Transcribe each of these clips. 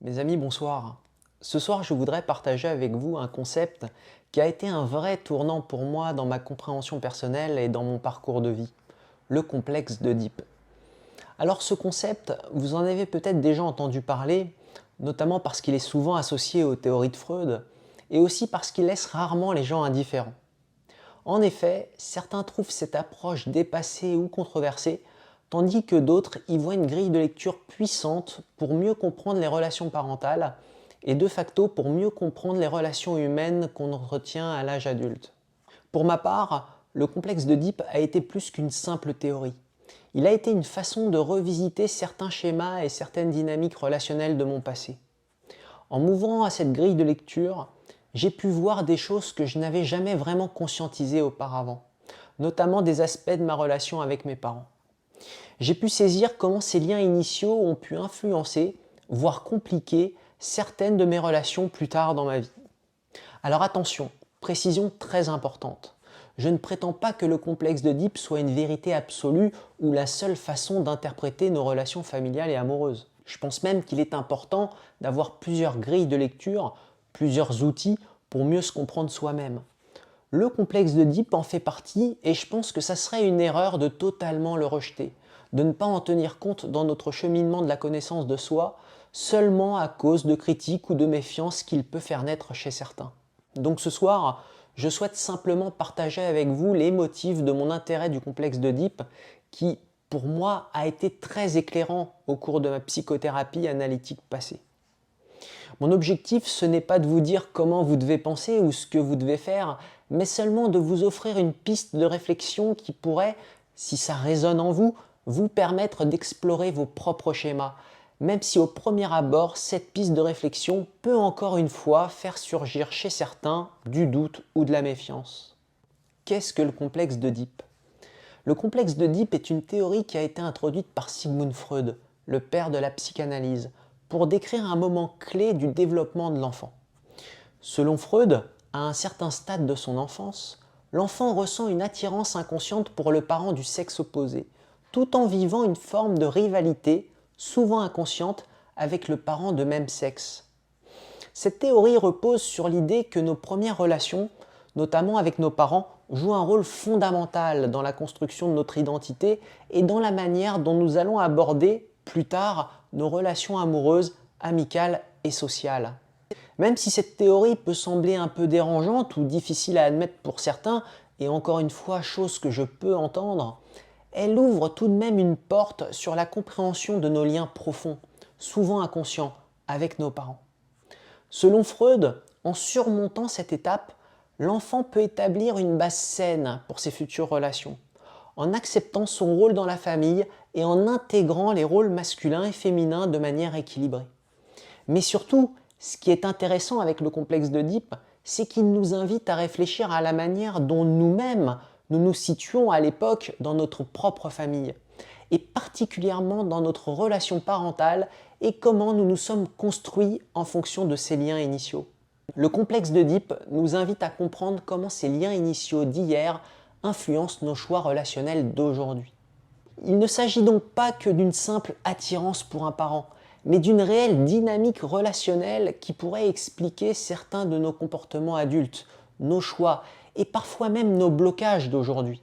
Mes amis, bonsoir. Ce soir, je voudrais partager avec vous un concept qui a été un vrai tournant pour moi dans ma compréhension personnelle et dans mon parcours de vie, le complexe d'Oedipe. Alors ce concept, vous en avez peut-être déjà entendu parler, notamment parce qu'il est souvent associé aux théories de Freud, et aussi parce qu'il laisse rarement les gens indifférents. En effet, certains trouvent cette approche dépassée ou controversée, tandis que d'autres y voient une grille de lecture puissante pour mieux comprendre les relations parentales et de facto pour mieux comprendre les relations humaines qu'on entretient à l'âge adulte. Pour ma part, le complexe d'Oedipe a été plus qu'une simple théorie. Il a été une façon de revisiter certains schémas et certaines dynamiques relationnelles de mon passé. En m'ouvrant à cette grille de lecture, j'ai pu voir des choses que je n'avais jamais vraiment conscientisées auparavant, notamment des aspects de ma relation avec mes parents. J'ai pu saisir comment ces liens initiaux ont pu influencer, voire compliquer, certaines de mes relations plus tard dans ma vie. Alors attention, précision très importante. Je ne prétends pas que le complexe d'Oedipe soit une vérité absolue ou la seule façon d'interpréter nos relations familiales et amoureuses. Je pense même qu'il est important d'avoir plusieurs grilles de lecture, plusieurs outils pour mieux se comprendre soi-même. Le complexe d'Oedipe en fait partie et je pense que ça serait une erreur de totalement le rejeter, de ne pas en tenir compte dans notre cheminement de la connaissance de soi seulement à cause de critiques ou de méfiance qu'il peut faire naître chez certains. Donc ce soir, je souhaite simplement partager avec vous les motifs de mon intérêt du complexe d'Oedipe qui, pour moi, a été très éclairant au cours de ma psychothérapie analytique passée. Mon objectif, ce n'est pas de vous dire comment vous devez penser ou ce que vous devez faire, mais seulement de vous offrir une piste de réflexion qui pourrait, si ça résonne en vous, vous permettre d'explorer vos propres schémas, même si au premier abord, cette piste de réflexion peut encore une fois faire surgir chez certains du doute ou de la méfiance. Qu'est-ce que le complexe d'Oedipe ? Le complexe d'Oedipe est une théorie qui a été introduite par Sigmund Freud, le père de la psychanalyse, pour décrire un moment clé du développement de l'enfant. Selon Freud, à un certain stade de son enfance, l'enfant ressent une attirance inconsciente pour le parent du sexe opposé, tout en vivant une forme de rivalité, souvent inconsciente, avec le parent de même sexe. Cette théorie repose sur l'idée que nos premières relations, notamment avec nos parents, jouent un rôle fondamental dans la construction de notre identité et dans la manière dont nous allons aborder, plus tard, nos relations amoureuses, amicales et sociales. Même si cette théorie peut sembler un peu dérangeante ou difficile à admettre pour certains, et encore une fois, chose que je peux entendre, elle ouvre tout de même une porte sur la compréhension de nos liens profonds, souvent inconscients, avec nos parents. Selon Freud, en surmontant cette étape, l'enfant peut établir une base saine pour ses futures relations, en acceptant son rôle dans la famille et en intégrant les rôles masculins et féminins de manière équilibrée. Mais surtout, ce qui est intéressant avec le complexe d'Oedipe, c'est qu'il nous invite à réfléchir à la manière dont nous-mêmes nous nous situons à l'époque dans notre propre famille, et particulièrement dans notre relation parentale et comment nous nous sommes construits en fonction de ces liens initiaux. Le complexe d'Oedipe nous invite à comprendre comment ces liens initiaux d'hier influencent nos choix relationnels d'aujourd'hui. Il ne s'agit donc pas que d'une simple attirance pour un parent, mais d'une réelle dynamique relationnelle qui pourrait expliquer certains de nos comportements adultes, nos choix et parfois même nos blocages d'aujourd'hui.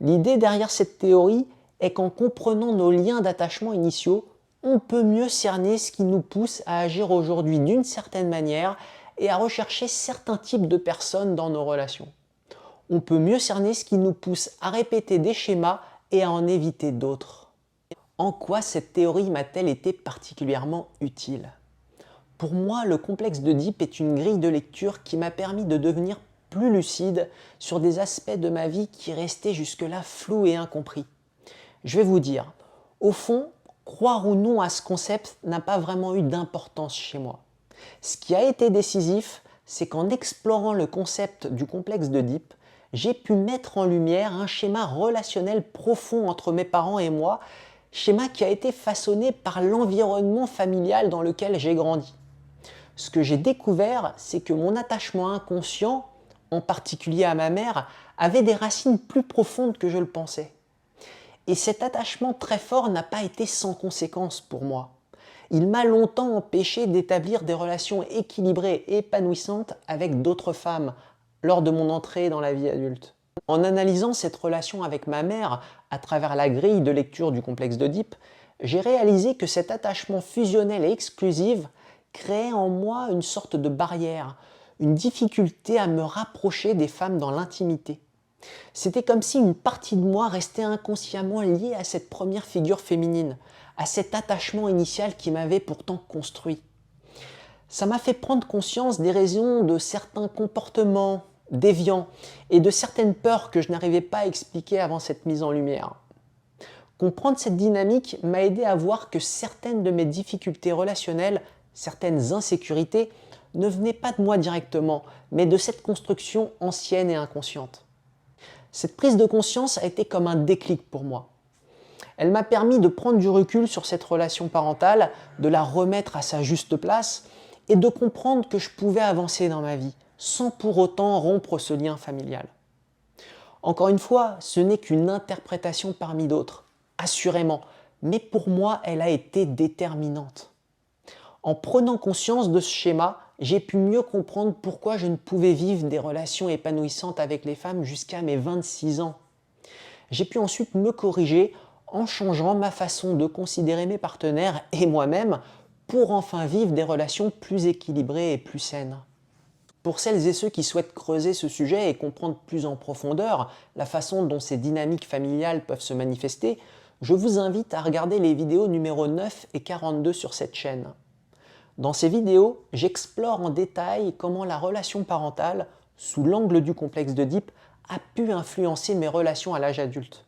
L'idée derrière cette théorie est qu'en comprenant nos liens d'attachement initiaux, on peut mieux cerner ce qui nous pousse à agir aujourd'hui d'une certaine manière et à rechercher certains types de personnes dans nos relations. On peut mieux cerner ce qui nous pousse à répéter des schémas et à en éviter d'autres. En quoi cette théorie m'a-t-elle été particulièrement utile ? Pour moi, le complexe d'Oedipe est une grille de lecture qui m'a permis de devenir plus lucide sur des aspects de ma vie qui restaient jusque-là flous et incompris. Je vais vous dire, au fond, croire ou non à ce concept n'a pas vraiment eu d'importance chez moi. Ce qui a été décisif, c'est qu'en explorant le concept du complexe d'Oedipe, j'ai pu mettre en lumière un schéma relationnel profond entre mes parents et moi, schéma qui a été façonné par l'environnement familial dans lequel j'ai grandi. Ce que j'ai découvert, c'est que mon attachement inconscient, en particulier à ma mère, avait des racines plus profondes que je le pensais. Et cet attachement très fort n'a pas été sans conséquence pour moi. Il m'a longtemps empêché d'établir des relations équilibrées et épanouissantes avec d'autres femmes lors de mon entrée dans la vie adulte. En analysant cette relation avec ma mère à travers la grille de lecture du complexe d'Oedipe, j'ai réalisé que cet attachement fusionnel et exclusif créait en moi une sorte de barrière, une difficulté à me rapprocher des femmes dans l'intimité. C'était comme si une partie de moi restait inconsciemment liée à cette première figure féminine, à cet attachement initial qui m'avait pourtant construit. Ça m'a fait prendre conscience des raisons de certains comportements déviants et de certaines peurs que je n'arrivais pas à expliquer avant cette mise en lumière. Comprendre cette dynamique m'a aidé à voir que certaines de mes difficultés relationnelles, certaines insécurités, ne venaient pas de moi directement, mais de cette construction ancienne et inconsciente. Cette prise de conscience a été comme un déclic pour moi. Elle m'a permis de prendre du recul sur cette relation parentale, de la remettre à sa juste place et de comprendre que je pouvais avancer dans ma vie sans pour autant rompre ce lien familial. Encore une fois, ce n'est qu'une interprétation parmi d'autres, assurément, mais pour moi, elle a été déterminante. En prenant conscience de ce schéma, j'ai pu mieux comprendre pourquoi je ne pouvais vivre des relations épanouissantes avec les femmes jusqu'à mes 26 ans. J'ai pu ensuite me corriger en changeant ma façon de considérer mes partenaires et moi-même pour enfin vivre des relations plus équilibrées et plus saines. Pour celles et ceux qui souhaitent creuser ce sujet et comprendre plus en profondeur la façon dont ces dynamiques familiales peuvent se manifester, je vous invite à regarder les vidéos numéro 9 et 42 sur cette chaîne. Dans ces vidéos, j'explore en détail comment la relation parentale, sous l'angle du complexe d'Oedipe, a pu influencer mes relations à l'âge adulte.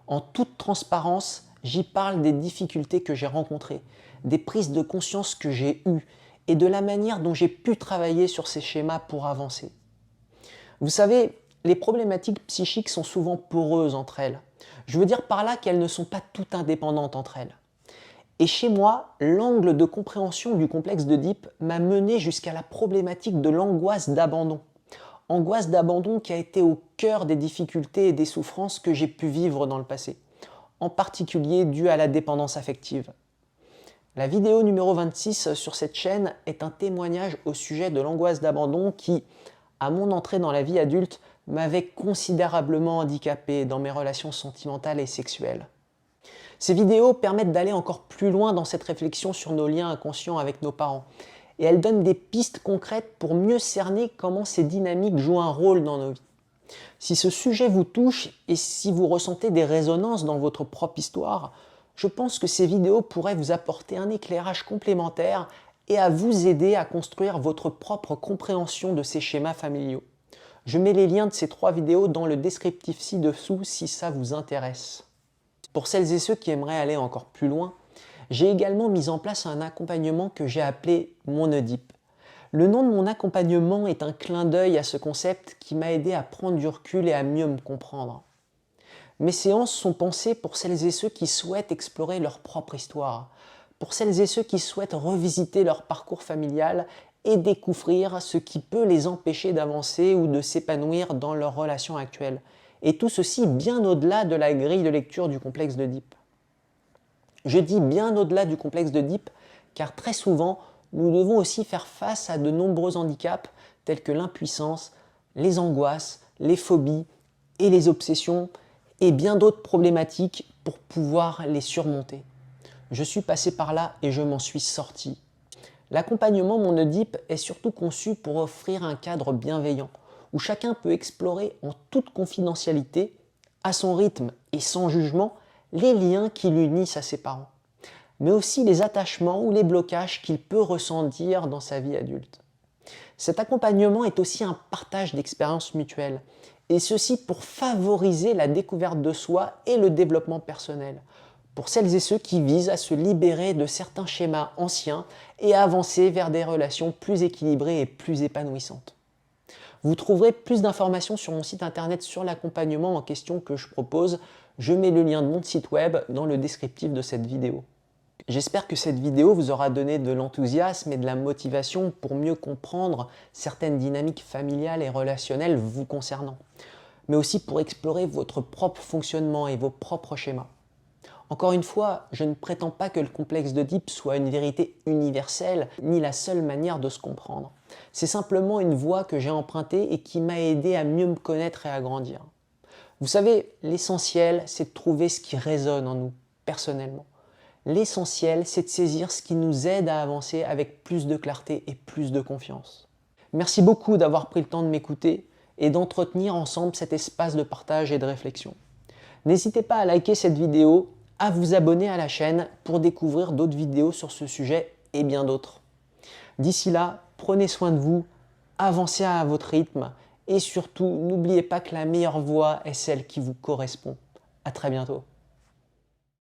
En toute transparence, j'y parle des difficultés que j'ai rencontrées, des prises de conscience que j'ai eues et de la manière dont j'ai pu travailler sur ces schémas pour avancer. Vous savez, les problématiques psychiques sont souvent poreuses entre elles. Je veux dire par là qu'elles ne sont pas toutes indépendantes entre elles. Et chez moi, l'angle de compréhension du complexe d'Oedipe m'a mené jusqu'à la problématique de l'angoisse d'abandon. Angoisse d'abandon qui a été au cœur des difficultés et des souffrances que j'ai pu vivre dans le passé, en particulier due à la dépendance affective. La vidéo numéro 26 sur cette chaîne est un témoignage au sujet de l'angoisse d'abandon qui, à mon entrée dans la vie adulte, m'avait considérablement handicapé dans mes relations sentimentales et sexuelles. Ces vidéos permettent d'aller encore plus loin dans cette réflexion sur nos liens inconscients avec nos parents. Et elles donnent des pistes concrètes pour mieux cerner comment ces dynamiques jouent un rôle dans nos vies. Si ce sujet vous touche et si vous ressentez des résonances dans votre propre histoire, je pense que ces vidéos pourraient vous apporter un éclairage complémentaire et à vous aider à construire votre propre compréhension de ces schémas familiaux. Je mets les liens de ces 3 vidéos dans le descriptif ci-dessous si ça vous intéresse. Pour celles et ceux qui aimeraient aller encore plus loin, j'ai également mis en place un accompagnement que j'ai appelé mon Oedipe. Le nom de mon accompagnement est un clin d'œil à ce concept qui m'a aidé à prendre du recul et à mieux me comprendre. Mes séances sont pensées pour celles et ceux qui souhaitent explorer leur propre histoire, pour celles et ceux qui souhaitent revisiter leur parcours familial et découvrir ce qui peut les empêcher d'avancer ou de s'épanouir dans leur relation actuelle. Et tout ceci bien au-delà de la grille de lecture du complexe d'Oedipe. Je dis bien au-delà du complexe d'Oedipe car très souvent, nous devons aussi faire face à de nombreux handicaps tels que l'impuissance, les angoisses, les phobies et les obsessions et bien d'autres problématiques pour pouvoir les surmonter. Je suis passé par là et je m'en suis sorti. L'accompagnement Mon Oedipe est surtout conçu pour offrir un cadre bienveillant où chacun peut explorer en toute confidentialité, à son rythme et sans jugement, les liens qui l'unissent à ses parents, mais aussi les attachements ou les blocages qu'il peut ressentir dans sa vie adulte. Cet accompagnement est aussi un partage d'expériences mutuelles, et ceci pour favoriser la découverte de soi et le développement personnel, pour celles et ceux qui visent à se libérer de certains schémas anciens et à avancer vers des relations plus équilibrées et plus épanouissantes. Vous trouverez plus d'informations sur mon site internet sur l'accompagnement en question que je propose. Je mets le lien de mon site web dans le descriptif de cette vidéo. J'espère que cette vidéo vous aura donné de l'enthousiasme et de la motivation pour mieux comprendre certaines dynamiques familiales et relationnelles vous concernant, mais aussi pour explorer votre propre fonctionnement et vos propres schémas. Encore une fois, je ne prétends pas que le complexe d'Oedipe soit une vérité universelle, ni la seule manière de se comprendre. C'est simplement une voie que j'ai empruntée et qui m'a aidé à mieux me connaître et à grandir. Vous savez, l'essentiel, c'est de trouver ce qui résonne en nous, personnellement. L'essentiel, c'est de saisir ce qui nous aide à avancer avec plus de clarté et plus de confiance. Merci beaucoup d'avoir pris le temps de m'écouter et d'entretenir ensemble cet espace de partage et de réflexion. N'hésitez pas à liker cette vidéo, à vous abonner à la chaîne pour découvrir d'autres vidéos sur ce sujet et bien d'autres. D'ici là, prenez soin de vous, avancez à votre rythme et surtout, n'oubliez pas que la meilleure voie est celle qui vous correspond. À très bientôt.